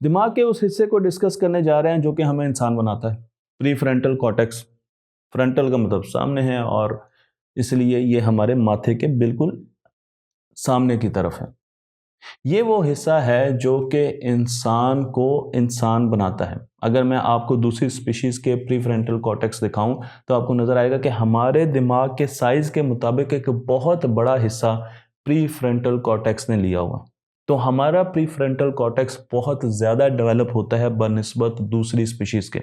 दिमाग के उस हिस्से को डिस्कस करने जा रहे हैं जो कि हमें इंसान बनाता है, प्री फ्रंटल कॉर्टेक्स। फ्रंटल का मतलब सामने है और इसलिए ये हमारे माथे के बिल्कुल सामने की तरफ है। ये वो हिस्सा है जो कि इंसान को इंसान बनाता है। अगर मैं आपको दूसरी स्पीशीज़ के प्री फ्रंटल कॉर्टेक्स दिखाऊं तो आपको नज़र आएगा कि हमारे दिमाग के साइज़ के मुताबिक एक बहुत बड़ा हिस्सा प्री फ्रंटल कॉर्टेक्स ने लिया हुआ। तो हमारा प्री फ्रंटल कॉर्टेक्स बहुत ज़्यादा डेवलप होता है बनिस्बत दूसरी स्पीशीज़ के।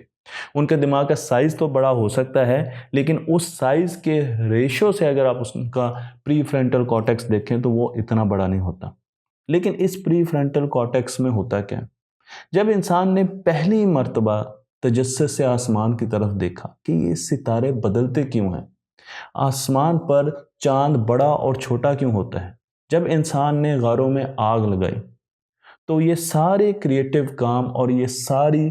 उनके दिमाग का साइज़ तो बड़ा हो सकता है, लेकिन उस साइज़ के रेशो से अगर आप उसका प्री फ्रंटल कॉर्टेक्स देखें तो वो इतना बड़ा नहीं होता। लेकिन इस प्री फ्रंटल कॉर्टेक्स में होता क्या? जब इंसान ने पहली मर्तबा तजस्सुस से आसमान की तरफ देखा कि ये सितारे बदलते क्यों हैं, आसमान पर चांद बड़ा और छोटा क्यों होता है, जब इंसान ने गारों में आग लगाई, तो ये सारे क्रिएटिव काम और ये सारी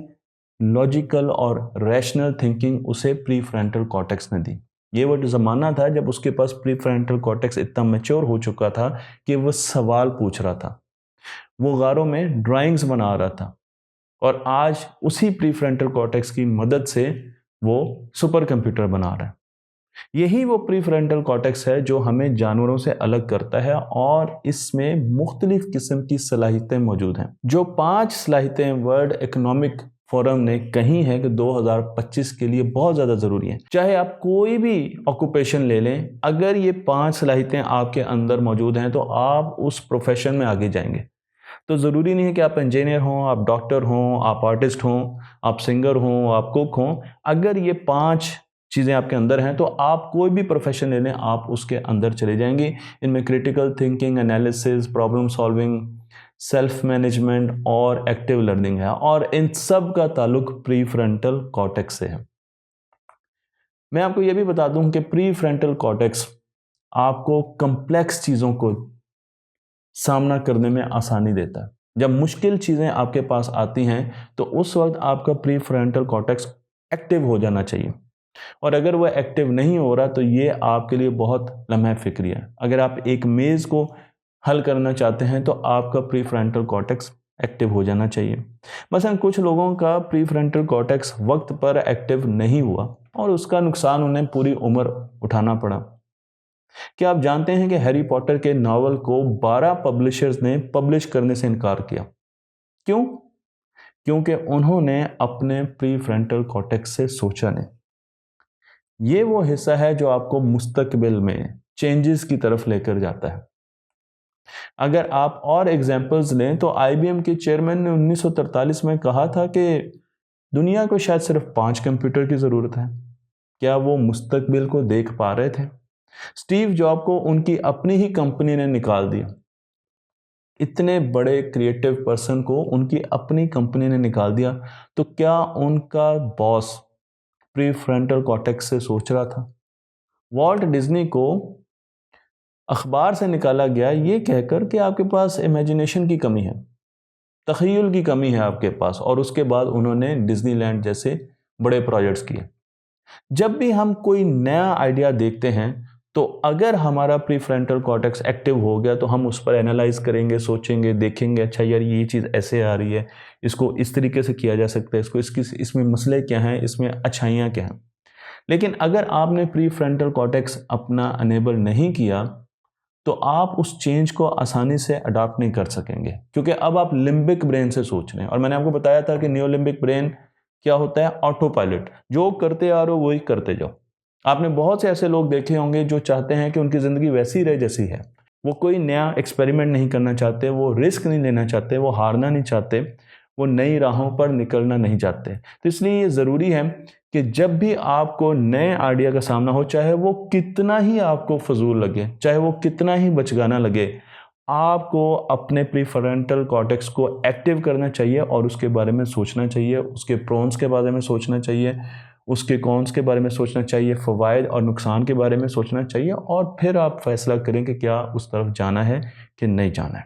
लॉजिकल और रैशनल थिंकिंग उसे प्री फ्रंटल कॉर्टेक्स ने दी। ये वो ज़माना था जब उसके पास प्री फ्रंटल कॉर्टेक्स इतना मैच्योर हो चुका था कि वो सवाल पूछ रहा था, वो गारों में ड्राइंग्स बना रहा था, और आज उसी प्री फ्रंटल कॉर्टेक्स की मदद से वो सुपर कंप्यूटर बना रहा है। यही वो प्री फ्रंटल कॉर्टेक्स है जो हमें जानवरों से अलग करता है, और इसमें मुख्तलिफ किस्म की सलाहियतें मौजूद हैं। जो 5 सलाहियतें वर्ल्ड इकोनॉमिक फोरम ने कही हैं कि 2025 के लिए बहुत ज़्यादा ज़रूरी है। चाहे आप कोई भी ऑक्यूपेशन ले लें, अगर ये 5 सलाहियतें आपके अंदर मौजूद हैं तो आप उस प्रोफेशन में आगे जाएंगे। तो ज़रूरी नहीं है कि आप इंजीनियर हों, आप डॉक्टर हों, आप आर्टिस्ट हों, आप सिंगर हों, आप कुक हों। अगर ये 5 चीज़ें आपके अंदर हैं तो आप कोई भी प्रोफेशन ले लें, आप उसके अंदर चले जाएंगे। इनमें critical thinking, analysis, problem solving, self management और एक्टिव लर्निंग है, और इन सब का ताल्लुक प्री फ्रंटल कॉर्टेक्स से है। मैं आपको यह भी बता दूं कि प्री फ्रंटल कॉर्टेक्स आपको कम्प्लेक्स चीज़ों को सामना करने में आसानी देता है। जब मुश्किल चीज़ें आपके पास आती हैं तो उस वक्त आपका प्री फ्रंटल कॉर्टेक्स एक्टिव हो जाना चाहिए, और अगर वह एक्टिव नहीं हो रहा तो ये आपके लिए बहुत लम्हा फ़िक्री है। अगर आप एक मेज़ को हल करना चाहते हैं तो आपका प्री फ्रंटल कॉर्टेक्स एक्टिव हो जाना चाहिए। मसलन कुछ लोगों का प्री फ्रंटल कॉर्टेक्स वक्त पर एक्टिव नहीं हुआ और उसका नुकसान उन्हें पूरी उम्र उठाना पड़ा। क्या आप जानते हैं कि हैरी पॉटर के नावल को 12 पब्लिशर्स ने पब्लिश करने से इनकार किया? क्यों? क्योंकि उन्होंने अपने प्री फ्रंटल कॉर्टेक्स से सोचा नहीं। ये वो हिस्सा है जो आपको मुस्तकबिल में चेंजेस की तरफ लेकर जाता है। अगर आप और एग्जांपल्स लें तो आईबीएम के चेयरमैन ने 1943 में कहा था कि दुनिया को शायद सिर्फ 5 कंप्यूटर की ज़रूरत है। क्या वो मुस्तकबिल को देख पा रहे थे? स्टीव जॉब को उनकी अपनी ही कंपनी ने निकाल दिया। इतने बड़े क्रिएटिव पर्सन को उनकी अपनी कंपनी ने निकाल दिया, तो क्या उनका बॉस प्री फ्रंटल कॉर्टेक्स से सोच रहा था? वॉल्ट डिज्नी को अखबार से निकाला गया ये कहकर कि आपके पास इमेजिनेशन की कमी है, तख़य्युल की कमी है आपके पास, और उसके बाद उन्होंने डिज्नीलैंड जैसे बड़े प्रोजेक्ट्स किए। जब भी हम कोई नया आइडिया देखते हैं तो अगर हमारा प्री फ्रंटल कॉर्टेक्स एक्टिव हो गया तो हम उस पर एनालाइज करेंगे, सोचेंगे, देखेंगे, अच्छा यार ये चीज़ ऐसे आ रही है, इसको इस तरीके से किया जा सकता है, इसमें मसले क्या हैं, इसमें अच्छाइयाँ क्या हैं। लेकिन अगर आपने प्री फ्रंटल कॉर्टेक्स अपना अनेबल नहीं किया तो आप उस चेंज को आसानी से अडॉप्ट नहीं कर सकेंगे, क्योंकि अब आप लिम्बिक ब्रेन से सोच रहे हैं। और मैंने आपको बताया था कि नियोलिम्बिक ब्रेन क्या होता है? Auto pilot. जो करते आ रहे हो वही करते जाओ। आपने बहुत से ऐसे लोग देखे होंगे जो चाहते हैं कि उनकी ज़िंदगी वैसी रहे जैसी है। वो कोई नया एक्सपेरिमेंट नहीं करना चाहते, वो रिस्क नहीं लेना चाहते, वो हारना नहीं चाहते, वो नई राहों पर निकलना नहीं चाहते। तो इसलिए ये ज़रूरी है कि जब भी आपको नए आइडिया का सामना हो, चाहे वो कितना ही आपको फजूल लगे, चाहे वो कितना ही बचगाना लगे, आपको अपने प्रीफ्रंटल कॉर्टेक्स को एक्टिव करना चाहिए और उसके बारे में सोचना चाहिए, उसके प्रोन्स के बारे में सोचना चाहिए, उसके कॉन्स के बारे में सोचना चाहिए, फ़वाइद और नुकसान के बारे में सोचना चाहिए, और फिर आप फैसला करें कि क्या उस तरफ जाना है कि नहीं जाना है।